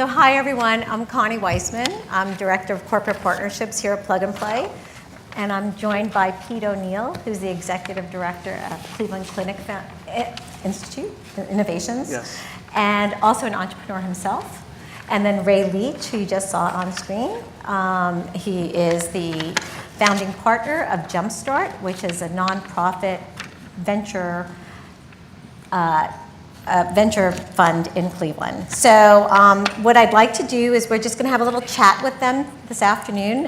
So hi everyone, I'm Connie Weissman. I'm Director of Corporate Partnerships here at Plug and Play. And I'm joined by Pete O'Neill, who's the Executive Director at Cleveland Clinic Institute Innovations. Yes. And also an entrepreneur himself. And then Ray Leach, who you just saw on screen. He is the founding partner of Jumpstart, which is a nonprofit venture fund in Cleveland. So what I'd like to do is we're just going to have a little chat with them this afternoon.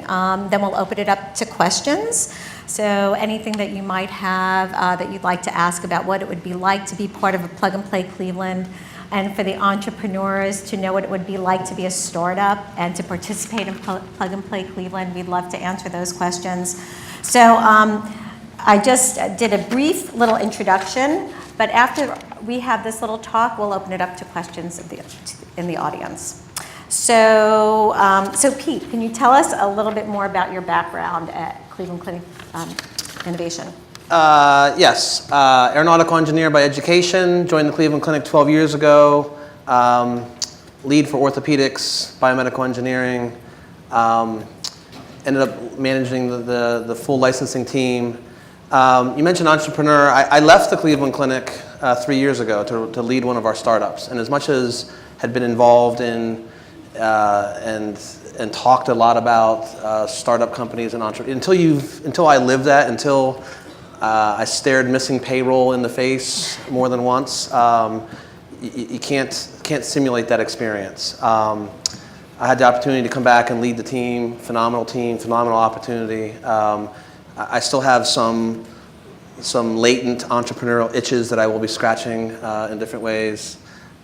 Then we'll open it up to questions. So anything that you might have that you'd like to ask about what it would be like to be part of a Plug and Play Cleveland, and for the entrepreneurs to know what it would be like to be a startup and to participate in Plug and Play Cleveland, we'd love to answer those questions. So I just did a brief little introduction, but after we have this little talk, we'll open it up to questions in the audience. So, Pete, can you tell us a little bit more about your background at Cleveland Clinic Innovation? Yes, aeronautical engineer by education, joined the Cleveland Clinic 12 years ago, lead for orthopedics, biomedical engineering, ended up managing the full licensing team. You mentioned entrepreneur. I left the Cleveland Clinic 3 years ago to lead one of our startups, and as much as had been involved in and talked a lot about startup companies and until I lived that, until I stared missing payroll in the face more than once. You can't simulate that experience. I had the opportunity to come back and lead the team, phenomenal opportunity. I still have some latent entrepreneurial itches that I will be scratching in different ways.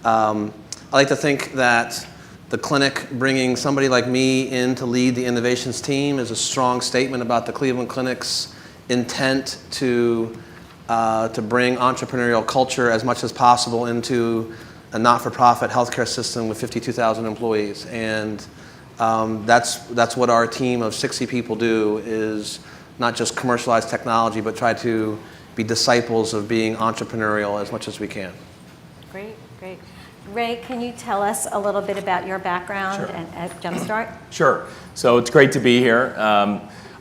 I like to think that the clinic bringing somebody like me in to lead the innovations team is a strong statement about the Cleveland Clinic's intent to bring entrepreneurial culture as much as possible into a not-for-profit healthcare system with 52,000 employees. And that's what our team of 60 people do, is not just commercialize technology, but try to be disciples of being entrepreneurial as much as we can. Great. Ray, can you tell us a little bit about your background Sure. at Jumpstart? Sure. So it's great to be here.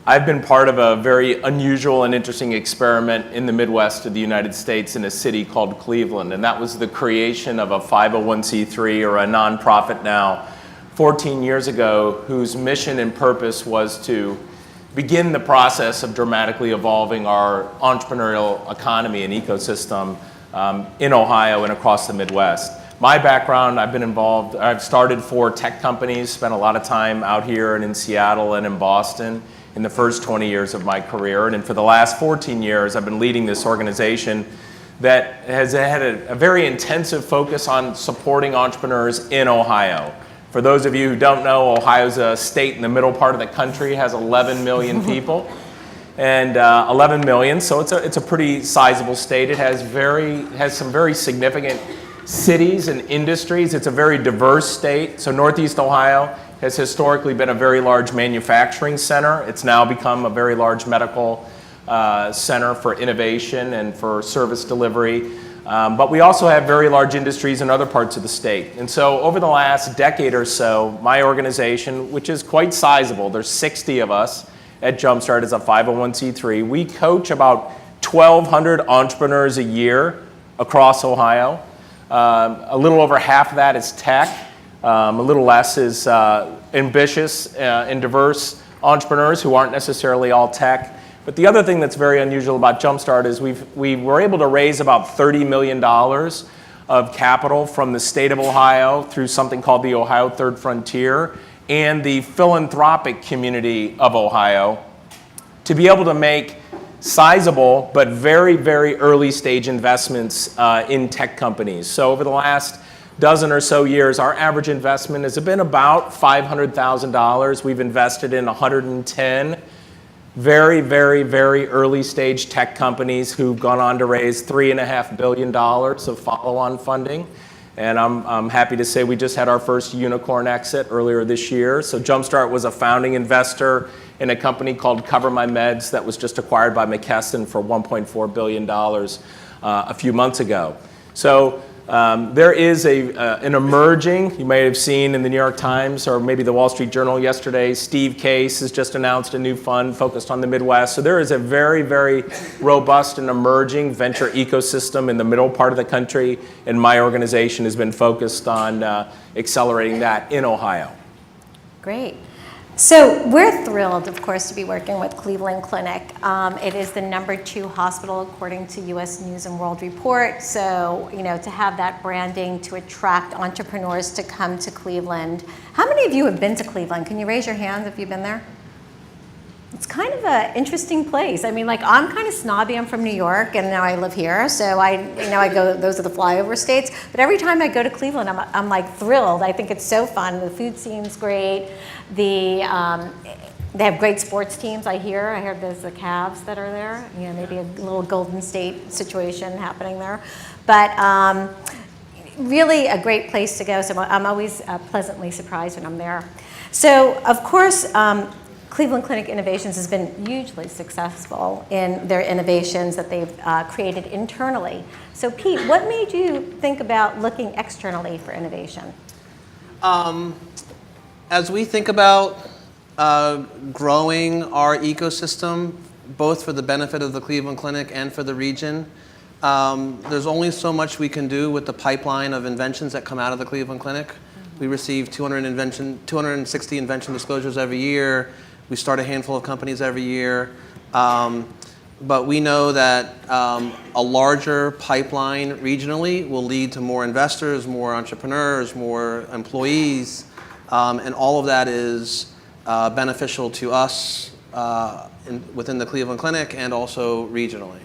I've been part of a very unusual and interesting experiment in the Midwest of the United States in a city called Cleveland, and that was the creation of a 501c3, or a nonprofit now, 14 years ago, whose mission and purpose was to begin the process of dramatically evolving our entrepreneurial economy and ecosystem in Ohio and across the Midwest. My background, I've started 4 tech companies, spent a lot of time out here and in Seattle and in Boston in the first 20 years of my career. And for the last 14 years, I've been leading this organization that has had a very intensive focus on supporting entrepreneurs in Ohio. For those of you who don't know, Ohio's a state in the middle part of the country, has 11 million people. And 11 million, so it's a pretty sizable state. It has some very significant cities and industries. It's a very diverse state. So Northeast Ohio has historically been a very large manufacturing center. It's now become a very large medical center for innovation and for service delivery. But we also have very large industries in other parts of the state. And so over the last decade or so, my organization, which is quite sizable, there's 60 of us at Jumpstart as a 501c3, we coach about 1,200 entrepreneurs a year across Ohio. A little over half of that is tech. A little less is ambitious and diverse entrepreneurs who aren't necessarily all tech. But the other thing that's very unusual about Jumpstart is we were able to raise about $30 million of capital from the state of Ohio through something called the Ohio Third Frontier and the philanthropic community of Ohio to be able to make sizable but very, very early stage investments in tech companies. So over the last dozen or so years, our average investment has been about $500,000. We've invested in 110 very, very, very early stage tech companies who've gone on to raise $3.5 billion of follow-on funding. And I'm happy to say we just had our first unicorn exit earlier this year. So Jumpstart was a founding investor in a company called CoverMyMeds that was just acquired by McKesson for $1.4 billion a few months ago. So There is an emerging, you may have seen in the New York Times or maybe the Wall Street Journal yesterday, Steve Case has just announced a new fund focused on the Midwest. So there is a very, very robust and emerging venture ecosystem in the middle part of the country, and my organization has been focused on accelerating that in Ohio. Great. So we're thrilled, of course, to be working with Cleveland Clinic. It is the #2 hospital according to U.S. News and World Report. So, to have that branding to attract entrepreneurs to come to Cleveland. How many of you have been to Cleveland? Can you raise your hand if you've been there? It's kind of an interesting place. I mean, I'm kind of snobby. I'm from New York, and now I live here. So I go. Those are the flyover states. But every time I go to Cleveland, I'm thrilled. I think it's so fun. The food seems great. They have great sports teams. I hear there's the Cavs that are there. Maybe a little Golden State situation happening there. But really a great place to go. So I'm always pleasantly surprised when I'm there. So of course. Cleveland Clinic Innovations has been hugely successful in their innovations that they've created internally. So Pete, what made you think about looking externally for innovation? As we think about growing our ecosystem, both for the benefit of the Cleveland Clinic and for the region, there's only so much we can do with the pipeline of inventions that come out of the Cleveland Clinic. We receive 260 invention disclosures every year. We start a handful of companies every year. But we know that a larger pipeline regionally will lead to more investors, more entrepreneurs, more employees, and all of that is beneficial to us within the Cleveland Clinic and also regionally.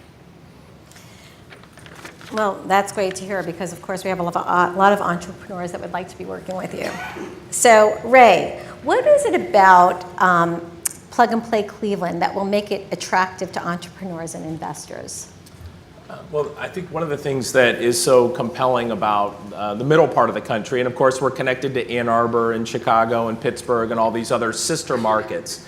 Well, that's great to hear because, of course, we have a lot of entrepreneurs that would like to be working with you. So, Ray, what is it about Plug and Play Cleveland that will make it attractive to entrepreneurs and investors? Well, I think one of the things that is so compelling about the middle part of the country, and of course we're connected to Ann Arbor and Chicago and Pittsburgh and all these other sister markets,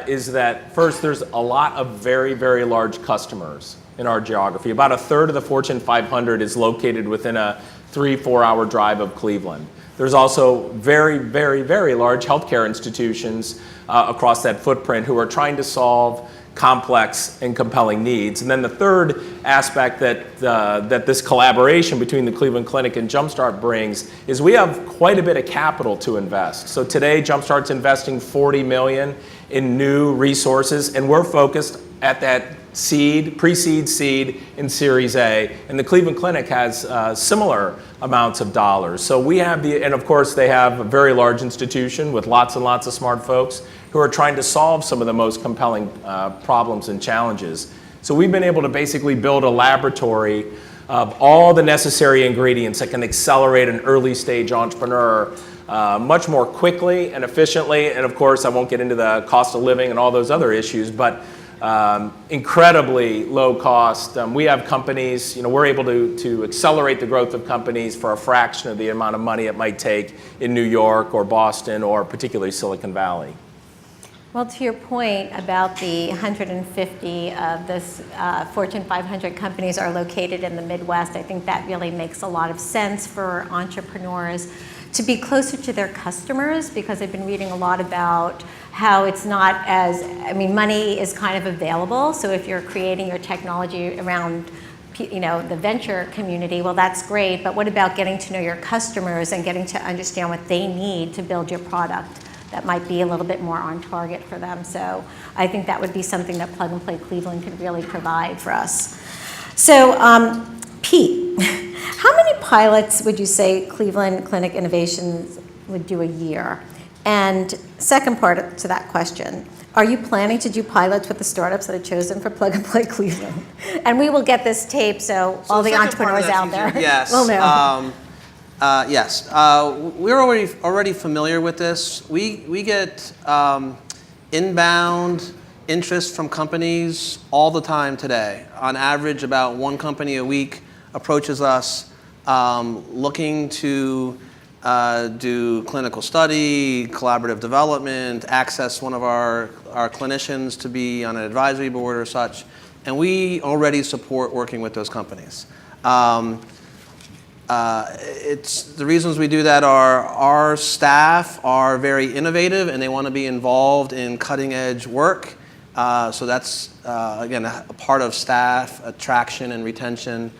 is that first there's a lot of very, very large customers in our geography. About a third of the Fortune 500 is located within a 3-4 hour drive of Cleveland. There's also very, very, very large healthcare institutions across that footprint who are trying to solve complex and compelling needs. And then the third aspect that this collaboration between the Cleveland Clinic and Jumpstart brings is we have quite a bit of capital to invest. So today, Jumpstart's investing $40 million in new resources, and we're focused at that seed, pre-seed, seed, and Series A. And the Cleveland Clinic has similar amounts of dollars. So we have and of course they have a very large institution with lots and lots of smart folks who are trying to solve some of the most compelling problems and challenges. So we've been able to basically build a laboratory of all the necessary ingredients that can accelerate an early stage entrepreneur much more quickly and efficiently. And of course, I won't get into the cost of living and all those other issues, but incredibly low cost. We have companies, we're able to accelerate the growth of companies for a fraction of the amount of money it might take in New York or Boston or particularly Silicon Valley. Well, to your point about the 150 of this Fortune 500 companies are located in the Midwest, I think that really makes a lot of sense for entrepreneurs to be closer to their customers, because I've been reading a lot about how it's not money is kind of available. So if you're creating your technology around the venture community, well, that's great, but what about getting to know your customers and getting to understand what they need to build your product that might be a little bit more on target for them? So I think that would be something that Plug and Play Cleveland could really provide for us. So Pete, how many pilots would you say Cleveland Clinic Innovations would do a year? And second part to that question, are you planning to do pilots with the startups that are chosen for Plug and Play Cleveland? And we will get this tape so all the entrepreneurs out there will know. Yes, we're already familiar with this. We get inbound interest from companies all the time today. On average, about one company a week approaches us looking to do clinical study, collaborative development, access one of our clinicians to be on an advisory board or such, and we already support working with those companies. It's the reasons we do that are our staff are very innovative and they want to be involved in cutting edge work. So that's again a part of staff attraction and retention.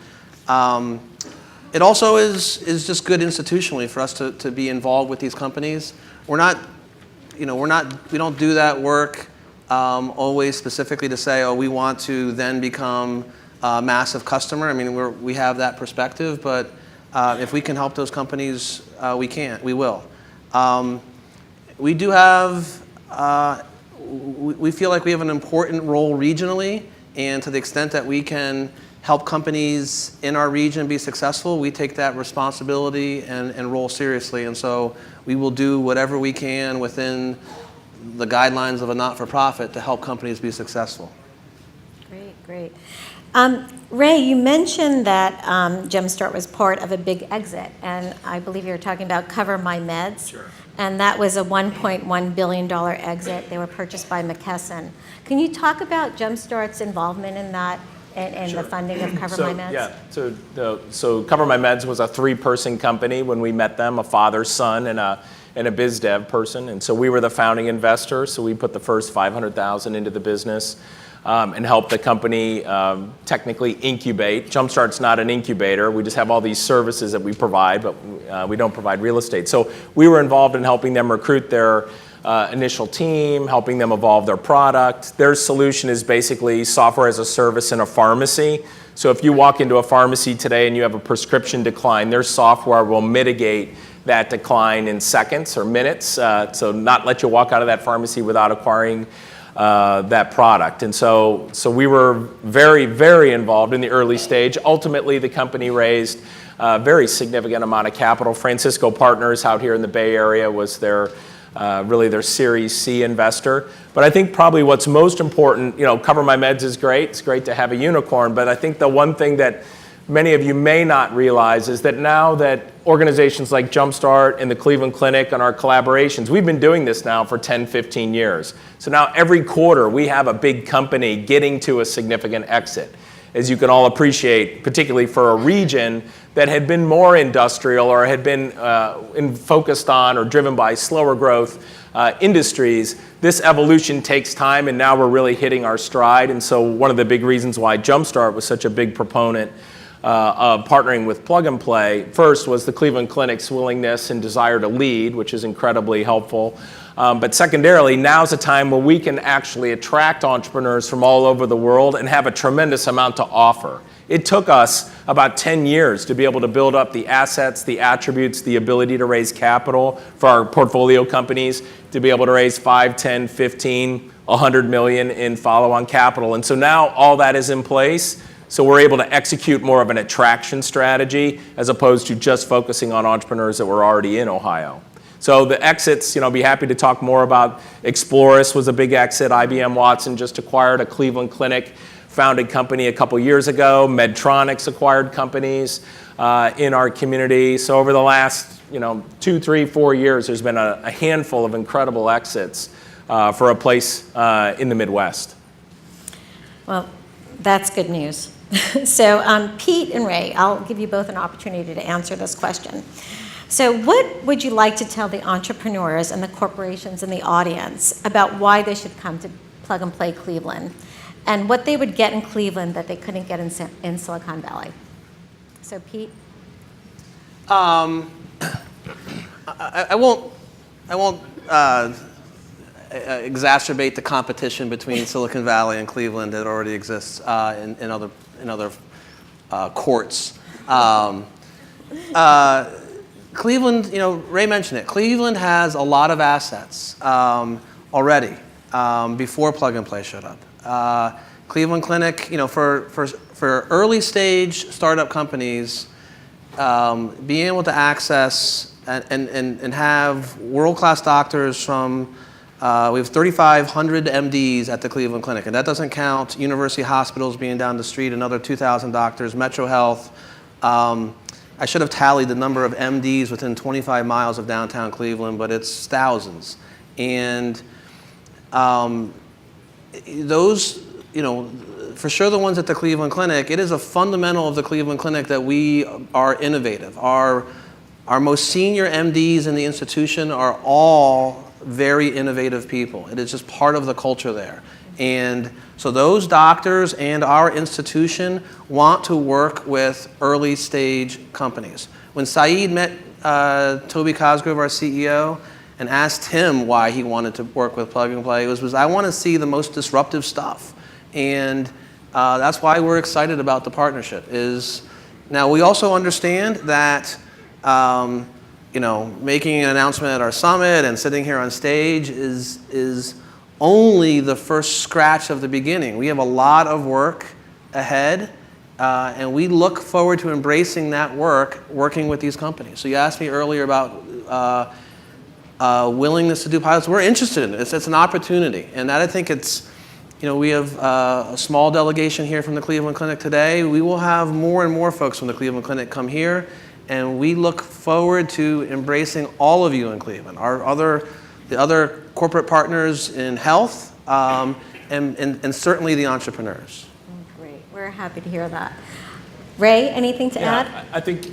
It also is just good institutionally for us to be involved with these companies. We don't do that work always specifically to say, oh, we want to then become a massive customer. I mean, we have that perspective, but if we can help those companies, we will. We do have, we feel like we have an important role regionally, and to the extent that we can help companies in our region be successful, we take that responsibility and role seriously. And so we will do whatever we can within the guidelines of a not-for-profit to help companies be successful. Great. Ray, you mentioned that Jumpstart was part of a big exit, and I believe you were talking about Cover My Meds. Sure. And that was a $1.1 billion exit. They were purchased by McKesson. Can you talk about Jumpstart's involvement in that and Sure. the funding of Cover My Meds? Yeah, so Cover My Meds was a 3-person company when we met them, a father, son, and a biz dev person. And so we were the founding investor, so we put the first $500,000 into the business. And help the company technically incubate. Jumpstart's not an incubator. We just have all these services that we provide, but we don't provide real estate. So we were involved in helping them recruit their initial team, helping them evolve their product. Their solution is basically software as a service in a pharmacy. So if you walk into a pharmacy today and you have a prescription decline, their software will mitigate that decline in seconds or minutes, so not let you walk out of that pharmacy without acquiring that product. And so we were very, very involved in the early stage. Ultimately, the company raised a very significant amount of capital. Francisco Partners out here in the Bay Area was really their Series C investor. But I think probably what's most important, Cover My Meds is great. It's great to have a unicorn. But I think the one thing that many of you may not realize is that now that organizations like Jumpstart and the Cleveland Clinic and our collaborations, we've been doing this now for 10, 15 years. So now every quarter we have a big company getting to a significant exit. As you can all appreciate, particularly for a region that had been more industrial or had been focused on or driven by slower growth industries, this evolution takes time, and now we're really hitting our stride. And so one of the big reasons why Jumpstart was such a big proponent of partnering with Plug and Play, first was the Cleveland Clinic's willingness and desire to lead, which is incredibly helpful. But secondarily, now's a time where we can actually attract entrepreneurs from all over the world and have a tremendous amount to offer. It took us about 10 years to be able to build up the assets, the attributes, the ability to raise capital for our portfolio companies, to be able to raise 5, 10, 15, 100 million in follow-on capital. And so now all that is in place. So we're able to execute more of an attraction strategy as opposed to just focusing on entrepreneurs that were already in Ohio. So the exits, I'll be happy to talk more about. Exploris was a big exit. IBM Watson just acquired a Cleveland Clinic founded company a couple years ago. Medtronics acquired companies in our community. So over the last 2, 3, 4 years, there's been a handful of incredible exits for a place in the Midwest. Well, that's good news. So Pete and Ray, I'll give you both an opportunity to answer this question. So what would you like to tell the entrepreneurs and the corporations in the audience about why they should come to Plug and Play Cleveland and what they would get in Cleveland that they couldn't get in Silicon Valley? So Pete? I won't exacerbate the competition between Silicon Valley and Cleveland that already exists in other courts. Cleveland, Ray mentioned it. Cleveland has a lot of assets already before Plug and Play showed up. Cleveland Clinic, for early stage startup companies, being able to access and have world-class doctors from, we have 3,500 MDs at the Cleveland Clinic, and that doesn't count university hospitals being down the street, another 2,000 doctors, Metro Health. I should have tallied the number of MDs within 25 miles of downtown Cleveland, but it's thousands. And those, for sure the ones at the Cleveland Clinic, it is a fundamental of the Cleveland Clinic that we are innovative. Our most senior MDs in the institution are all very innovative people. It is just part of the culture there. And so those doctors and our institution want to work with early stage companies. When Saeed met Toby Cosgrove, our CEO, and asked him why he wanted to work with Plug and Play, it was I want to see the most disruptive stuff. And that's why we're excited about the partnership. Now we also understand that making an announcement at our summit and sitting here on stage is only the first scratch of the beginning. We have a lot of work ahead, and we look forward to embracing that work, working with these companies. So you asked me earlier about willingness to do pilots. We're interested in it. It's an opportunity, and that I think it's, we have a small delegation here from the Cleveland Clinic today. We will have more and more folks from the Cleveland Clinic come here, and we look forward to embracing all of you in Cleveland, the other corporate partners in health, and certainly the entrepreneurs. Great. We're happy to hear that. Ray, anything to add? I think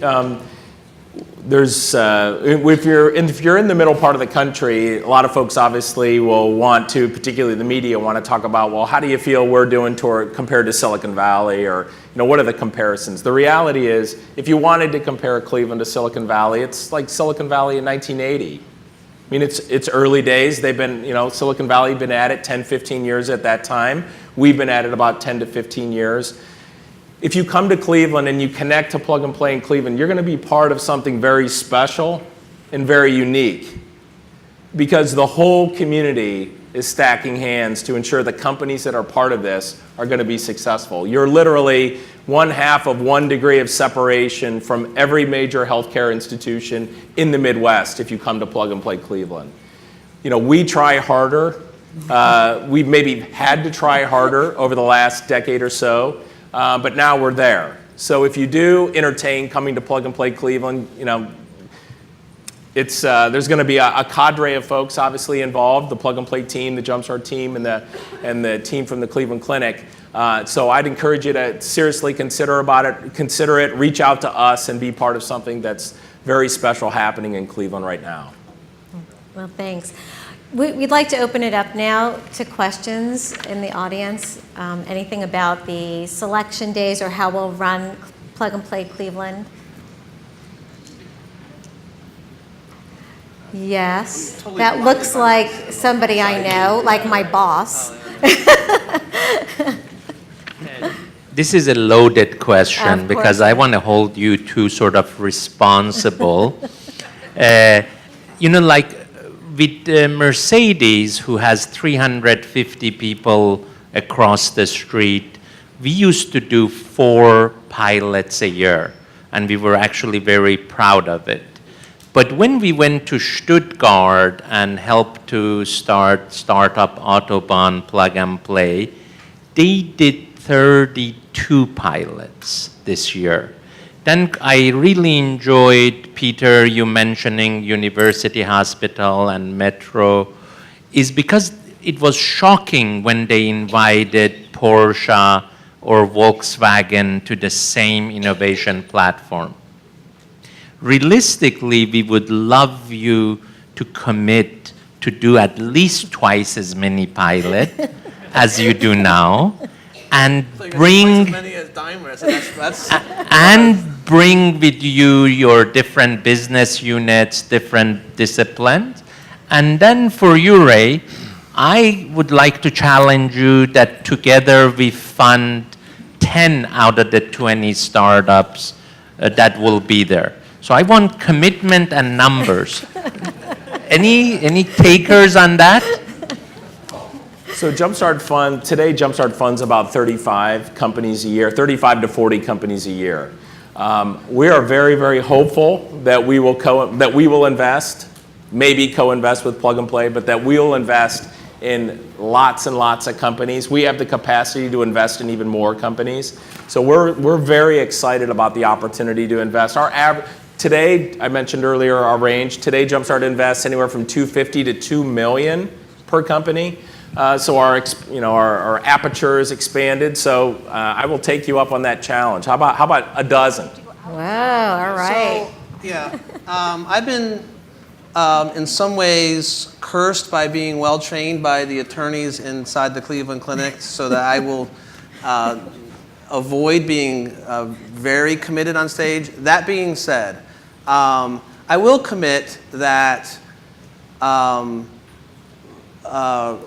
there's if you're in the middle part of the country, a lot of folks obviously will want to, particularly the media, want to talk about, well, how do you feel we're doing compared to Silicon Valley, or what are the comparisons? The reality is, if you wanted to compare Cleveland to Silicon Valley, it's like Silicon Valley in 1980. I mean, it's early days. They've been, Silicon Valley been at it 10, 15 years at that time. We've been at it about 10 to 15 years. If you come to Cleveland and you connect to Plug and Play in Cleveland, you're going to be part of something very special and very unique, because the whole community is stacking hands to ensure the companies that are part of this are going to be successful. You're literally 1/2 of 1 degree of separation from every major healthcare institution in the Midwest if you come to Plug and Play Cleveland. We try harder. We've maybe had to try harder over the last decade or so. But now we're there. So if you do entertain coming to Plug and Play Cleveland, there's going to be a cadre of folks obviously involved: the Plug and Play team, the Jumpstart team, and the team from the Cleveland Clinic. So I'd encourage you to seriously consider it, reach out to us, and be part of something that's very special happening in Cleveland right now. Well, thanks. We'd like to open it up now to questions in the audience. Anything about the selection days or how we'll run Plug and Play Cleveland? Yes, that looks like somebody I know, like my boss. This is a loaded question because I want to hold you two sort of responsible. With Mercedes, who has 350 people across the street, we used to do 4 pilots a year, and we were actually very proud of it. But when we went to Stuttgart and helped to start up Autobahn Plug and Play, they did 32 pilots this year. Then I really enjoyed, Peter, you mentioning University Hospital and Metro, is because it was shocking when they invited Porsche or Volkswagen to the same innovation platform. Realistically, we would love you to commit to do at least twice as many pilots as you do now, and bring bring with you your different business units, different disciplines. And then for you, Ray, I would like to challenge you that together we fund 10 out of the 20 startups that will be there. So I want commitment and numbers. Any takers on that? So today Jumpstart funds about 35 companies a year, 35 to 40 companies a year. We are very, very hopeful that we will invest, maybe co-invest with Plug and Play, but that we will invest in lots and lots of companies. We have the capacity to invest in even more companies. So we're very excited about the opportunity to invest. Today, I mentioned earlier our range. Today, Jumpstart invests anywhere from $250 to $2 million per company. So our aperture is expanded. So I will take you up on that challenge. How about a dozen? Wow, all right. So, yeah, I've been in some ways cursed by being well trained by the attorneys inside the Cleveland Clinic, so that I will avoid being very committed on stage. That being said, I will commit that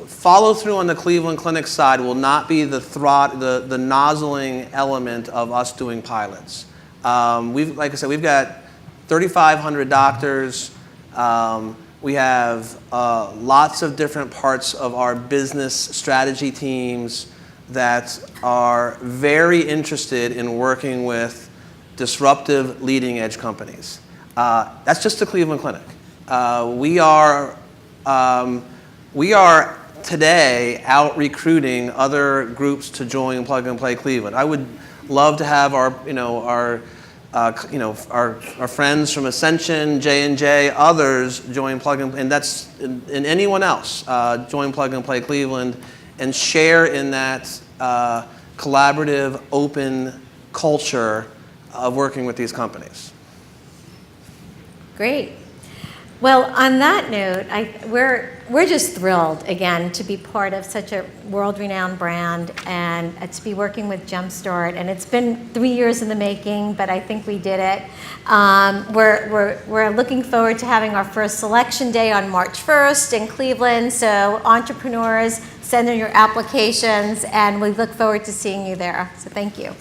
follow through on the Cleveland Clinic side will not be the nozzling element of us doing pilots. Like I said, we've got 3,500 doctors. We have lots of different parts of our business strategy teams that are very interested in working with disruptive leading edge companies. That's just the Cleveland Clinic. We are today out recruiting other groups to join Plug and Play Cleveland. I would love to have our friends from Ascension, J&J, others join Plug and Play, and that's and anyone else join Plug and Play Cleveland and share in that collaborative, open culture of working with these companies. Great. Well, on that note, we're just thrilled again to be part of such a world-renowned brand and to be working with Jumpstart. And it's been 3 years in the making, but I think we did it. We're looking forward to having our first selection day on March 1st in Cleveland. So entrepreneurs, send in your applications, and we look forward to seeing you there. So thank you.